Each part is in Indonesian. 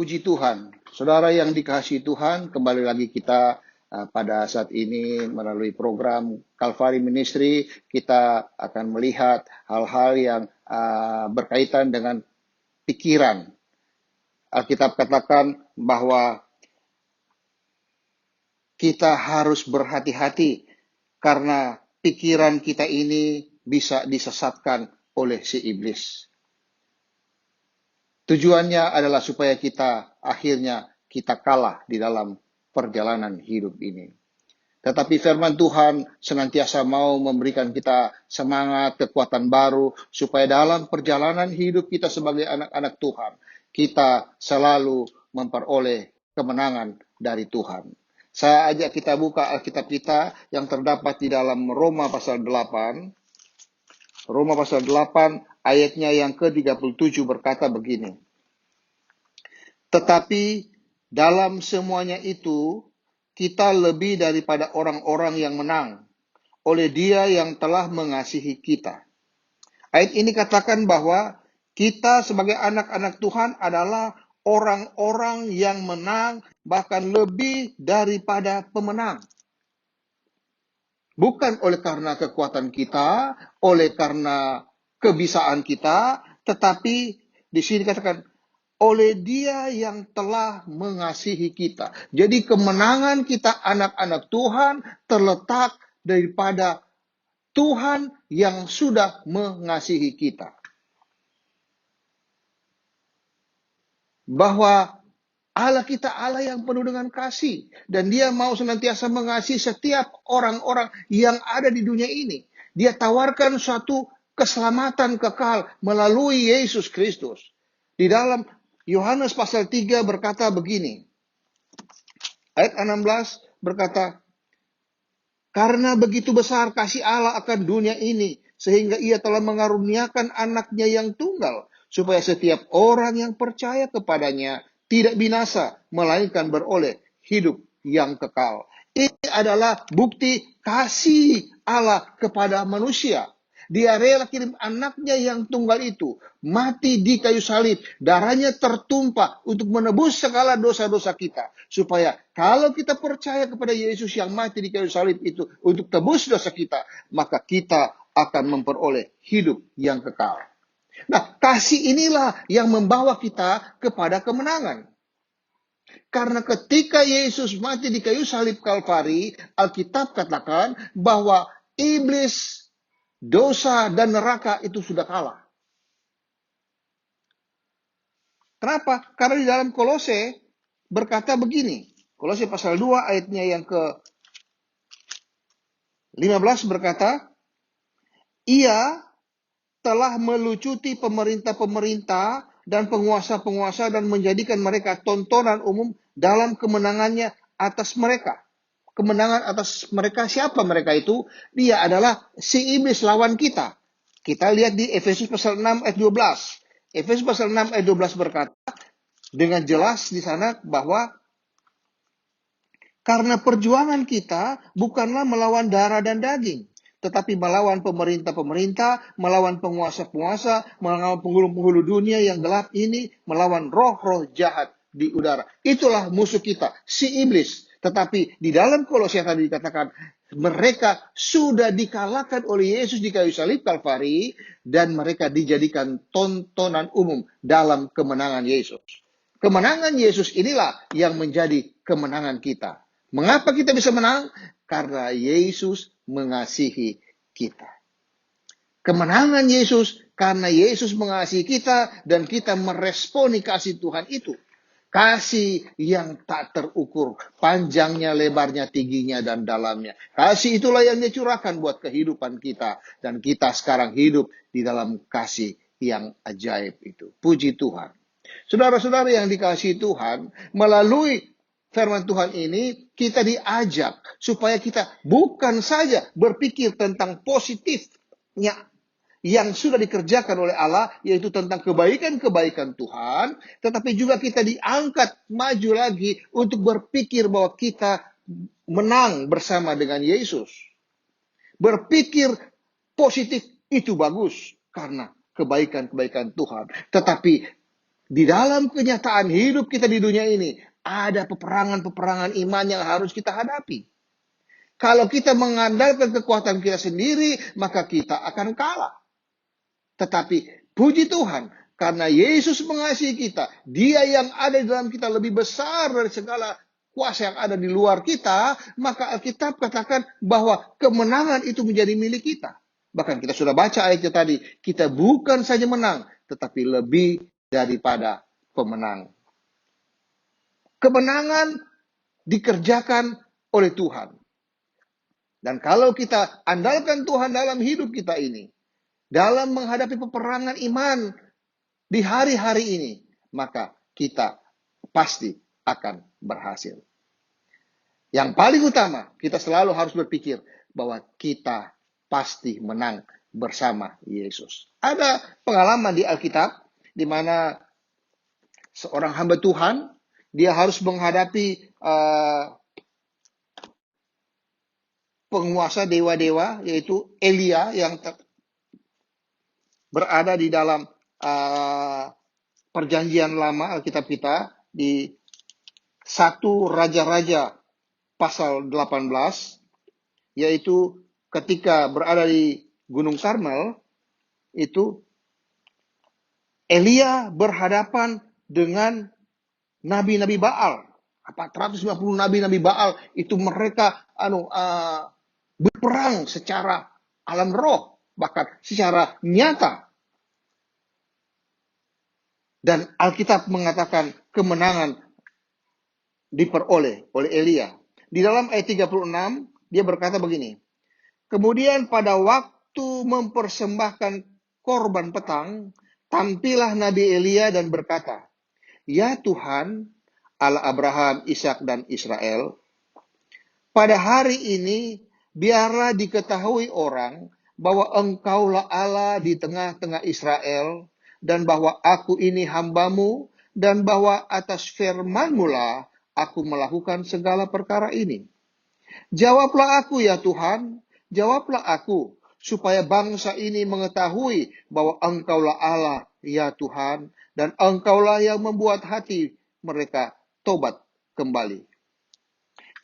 Puji Tuhan, saudara yang dikasihi Tuhan, kembali lagi kita pada saat ini melalui program Calvary Ministry, kita akan melihat hal-hal yang berkaitan dengan pikiran. Alkitab katakan bahwa kita harus berhati-hati karena pikiran kita ini bisa disesatkan oleh si iblis. Tujuannya adalah supaya akhirnya kita kalah di dalam perjalanan hidup ini. Tetapi firman Tuhan senantiasa mau memberikan kita semangat, kekuatan baru, supaya dalam perjalanan hidup kita sebagai anak-anak Tuhan, kita selalu memperoleh kemenangan dari Tuhan. Saya ajak kita buka Alkitab kita yang terdapat di dalam Roma pasal 8. Roma pasal 8 ayatnya yang ke-37 berkata begini. Tetapi dalam semuanya itu, kita lebih daripada orang-orang yang menang oleh Dia yang telah mengasihi kita. Ayat ini katakan bahwa kita sebagai anak-anak Tuhan adalah orang-orang yang menang, bahkan lebih daripada pemenang. Bukan oleh karena kekuatan kita, oleh karena kebisaan kita, tetapi di sini katakan oleh Dia yang telah mengasihi kita. Jadi kemenangan kita anak-anak Tuhan terletak daripada Tuhan yang sudah mengasihi kita. Bahwa Allah kita Allah yang penuh dengan kasih. Dan Dia mau senantiasa mengasihi setiap orang-orang yang ada di dunia ini. Dia tawarkan suatu keselamatan kekal melalui Yesus Kristus. Di dalam Yohanes pasal 3 berkata begini. Ayat 16 berkata, karena begitu besar kasih Allah akan dunia ini, sehingga Ia telah mengaruniakan anaknya yang tunggal, supaya setiap orang yang percaya kepadanya tidak binasa, melainkan beroleh hidup yang kekal. Ini adalah bukti kasih Allah kepada manusia. Dia rela kirim anaknya yang tunggal itu, mati di kayu salib, darahnya tertumpah untuk menebus segala dosa-dosa kita. Supaya kalau kita percaya kepada Yesus yang mati di kayu salib itu untuk tebus dosa kita, maka kita akan memperoleh hidup yang kekal. Nah, kasih inilah yang membawa kita kepada kemenangan. Karena ketika Yesus mati di kayu salib Kalvari, Alkitab katakan bahwa iblis, dosa, dan neraka itu sudah kalah. Kenapa? Karena di dalam Kolose berkata begini. Kolose pasal 2 ayatnya yang ke-15 berkata, Ia telah melucuti pemerintah-pemerintah dan penguasa-penguasa dan menjadikan mereka tontonan umum dalam kemenangannya atas mereka. Kemenangan atas mereka, siapa mereka itu? Dia adalah si iblis lawan kita. Kita lihat di Efesus pasal 6 ayat 12. Efesus pasal 6 ayat 12 berkata dengan jelas di sana bahwa karena perjuangan kita bukanlah melawan darah dan daging, tetapi melawan pemerintah-pemerintah, melawan penguasa-penguasa, melawan penghulu-penghulu dunia yang gelap ini, melawan roh-roh jahat di udara. Itulah musuh kita, si iblis. Tetapi di dalam Kolose tadi dikatakan, mereka sudah dikalahkan oleh Yesus di kayu salib Kalvari, dan mereka dijadikan tontonan umum dalam kemenangan Yesus. Kemenangan Yesus inilah yang menjadi kemenangan kita. Mengapa kita bisa menang? Karena Yesus mengasihi kita. Kemenangan Yesus karena Yesus mengasihi kita dan kita meresponi kasih Tuhan itu. Kasih yang tak terukur, panjangnya, lebarnya, tingginya, dan dalamnya. Kasih itulah yang dicurahkan buat kehidupan kita. Dan kita sekarang hidup di dalam kasih yang ajaib itu. Puji Tuhan. Saudara-saudara yang dikasihi Tuhan, melalui firman Tuhan ini, kita diajak supaya kita bukan saja berpikir tentang positifnya yang sudah dikerjakan oleh Allah, yaitu tentang kebaikan-kebaikan Tuhan, tetapi juga kita diangkat maju lagi untuk berpikir bahwa kita menang bersama dengan Yesus. Berpikir positif itu bagus karena kebaikan-kebaikan Tuhan. Tetapi Di dalam kenyataan hidup kita di dunia ini, ada peperangan-peperangan iman yang harus kita hadapi. Kalau kita mengandalkan kekuatan kita sendiri, maka kita akan kalah. Tetapi puji Tuhan, karena Yesus mengasihi kita, Dia yang ada di dalam kita lebih besar dari segala kuasa yang ada di luar kita, maka Alkitab katakan bahwa kemenangan itu menjadi milik kita. Bahkan kita sudah baca ayatnya tadi, kita bukan saja menang, tetapi lebih daripada pemenang. Kemenangan dikerjakan oleh Tuhan. Dan kalau kita andalkan Tuhan dalam hidup kita ini, dalam menghadapi peperangan iman di hari-hari ini, maka kita pasti akan berhasil. Yang paling utama, kita selalu harus berpikir bahwa kita pasti menang bersama Yesus. Ada pengalaman di Alkitab di mana seorang hamba Tuhan, dia harus menghadapi penguasa dewa-dewa, yaitu Elia yang berada di dalam perjanjian lama Alkitab kita di 1 Raja-Raja pasal 18, yaitu ketika berada di Gunung Karmel, itu Elia berhadapan dengan nabi-nabi Baal. 450 nabi-nabi Baal itu mereka berperang secara alam roh, bahkan secara nyata. Dan Alkitab mengatakan kemenangan diperoleh oleh Elia. Di dalam ayat 36, dia berkata begini. Kemudian pada waktu mempersembahkan korban petang, tampillah Nabi Elia dan berkata, "Ya Tuhan, Allah Abraham, Ishak dan Israel, pada hari ini biarlah diketahui orang bahwa Engkaulah Allah di tengah-tengah Israel, dan bahwa aku ini hambamu, dan bahwa atas firman-Mu lah aku melakukan segala perkara ini. Jawablah aku ya Tuhan, jawablah aku, supaya bangsa ini mengetahui bahwa Engkaulah Allah ya Tuhan, dan Engkaulah yang membuat hati mereka tobat kembali."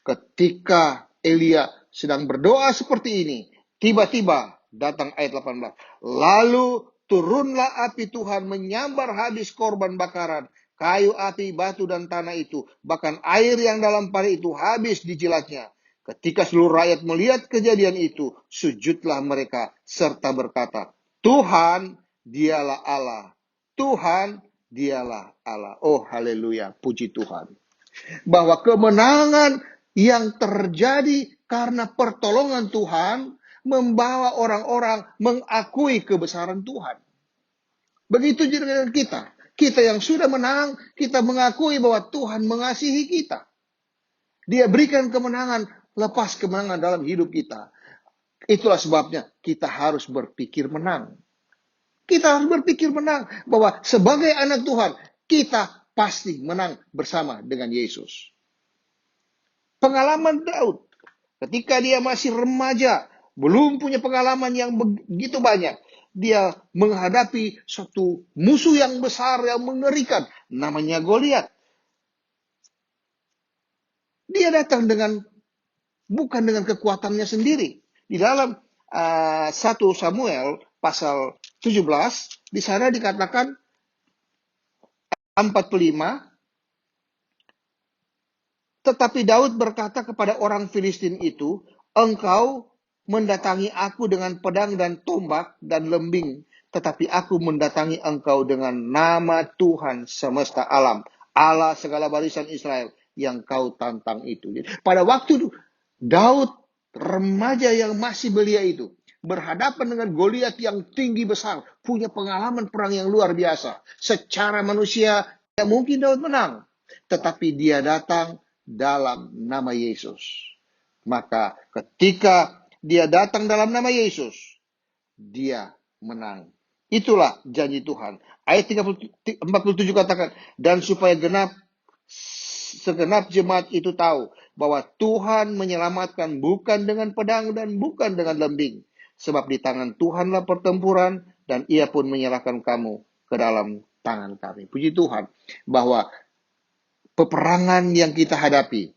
Ketika Elia sedang berdoa seperti ini, tiba-tiba datang ayat 18. Lalu turunlah api Tuhan menyambar habis korban bakaran, kayu api, batu, dan tanah itu. Bahkan air yang dalam pari itu habis dijilatnya. Ketika seluruh rakyat melihat kejadian itu, sujudlah mereka serta berkata, "Tuhan, dialah Allah. Tuhan, dialah Allah." Oh, haleluya, puji Tuhan. Bahwa kemenangan yang terjadi karena pertolongan Tuhan membawa orang-orang mengakui kebesaran Tuhan. Begitu juga dengan kita. Kita yang sudah menang, kita mengakui bahwa Tuhan mengasihi kita. Dia berikan kemenangan, lepas kemenangan dalam hidup kita. Itulah sebabnya kita harus berpikir menang. Kita harus berpikir menang, bahwa sebagai anak Tuhan, kita pasti menang bersama dengan Yesus. Pengalaman Daud, ketika dia masih remaja, belum punya pengalaman yang begitu banyak, dia menghadapi suatu musuh yang besar, yang mengerikan, namanya Goliat. Dia datang bukan dengan kekuatannya sendiri. Di dalam 1 Samuel pasal 17, di sana dikatakan 45, tetapi Daud berkata kepada orang Filistin itu, "Engkau mendatangi aku dengan pedang dan tombak dan lembing, tetapi aku mendatangi engkau dengan nama Tuhan semesta alam, Allah segala barisan Israel yang kau tantang itu." Pada waktu Daud, remaja yang masih belia itu, berhadapan dengan Goliat yang tinggi besar, punya pengalaman perang yang luar biasa. Secara manusia, ya mungkin Daud menang, tetapi dia datang dalam nama Yesus. Maka ketika dia datang dalam nama Yesus, dia menang. Itulah janji Tuhan. Ayat 47 katakan, "Dan supaya segenap jemaat itu tahu bahwa Tuhan menyelamatkan bukan dengan pedang dan bukan dengan lembing. Sebab di tangan Tuhanlah pertempuran, dan Ia pun menyerahkan kamu ke dalam tangan kami. Puji Tuhan bahwa peperangan yang kita hadapi,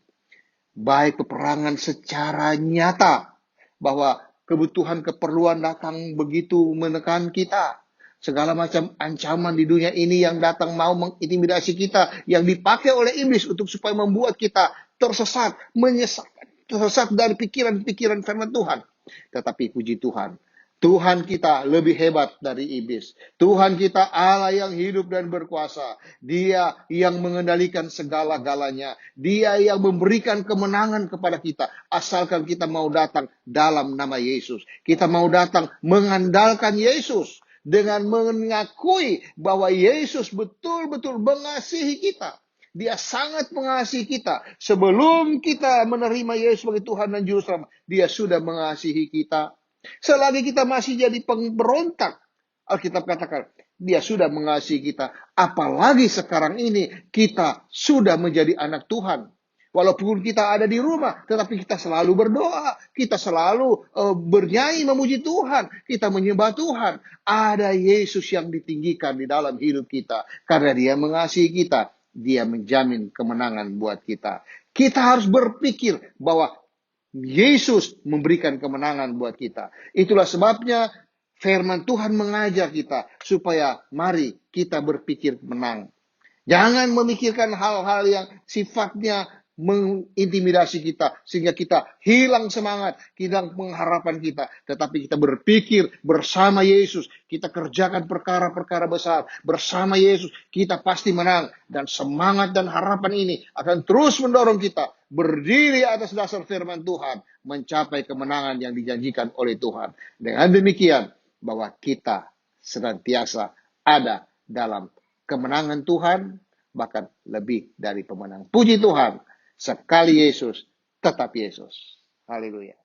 baik peperangan secara nyata, bahwa kebutuhan keperluan datang begitu menekan kita. Segala macam ancaman di dunia ini yang datang mau mengintimidasi kita, yang dipakai oleh iblis untuk supaya membuat kita tersesat, tersesat dari pikiran-pikiran firman Tuhan. Tetapi puji Tuhan, Tuhan kita lebih hebat dari iblis. Tuhan kita Allah yang hidup dan berkuasa. Dia yang mengendalikan segala-galanya. Dia yang memberikan kemenangan kepada kita. Asalkan kita mau datang dalam nama Yesus. Kita mau datang mengandalkan Yesus. Dengan mengakui bahwa Yesus betul-betul mengasihi kita. Dia sangat mengasihi kita. Sebelum kita menerima Yesus sebagai Tuhan dan Juru Selamat, Dia sudah mengasihi kita. Selagi kita masih jadi pemberontak, Alkitab katakan, Dia sudah mengasihi kita. Apalagi sekarang ini kita sudah menjadi anak Tuhan. Walaupun kita ada di rumah, tetapi kita selalu berdoa. Kita selalu bernyanyi memuji Tuhan. Kita menyembah Tuhan. Ada Yesus yang ditinggikan di dalam hidup kita. Karena Dia mengasihi kita. Dia menjamin kemenangan buat kita. Kita harus berpikir bahwa Yesus memberikan kemenangan buat kita. Itulah sebabnya firman Tuhan mengajak kita supaya mari kita berpikir menang. Jangan memikirkan hal-hal yang sifatnya mengintimidasi kita sehingga kita hilang semangat, hilang pengharapan kita, tetapi kita berpikir bersama Yesus, kita kerjakan perkara-perkara besar bersama Yesus, kita pasti menang. Dan semangat dan harapan ini akan terus mendorong kita berdiri atas dasar firman Tuhan, mencapai kemenangan yang dijanjikan oleh Tuhan. Dengan demikian bahwa kita senantiasa ada dalam kemenangan Tuhan, bahkan lebih dari pemenang. Puji Tuhan, sekali Yesus, tetap Yesus. Haleluya.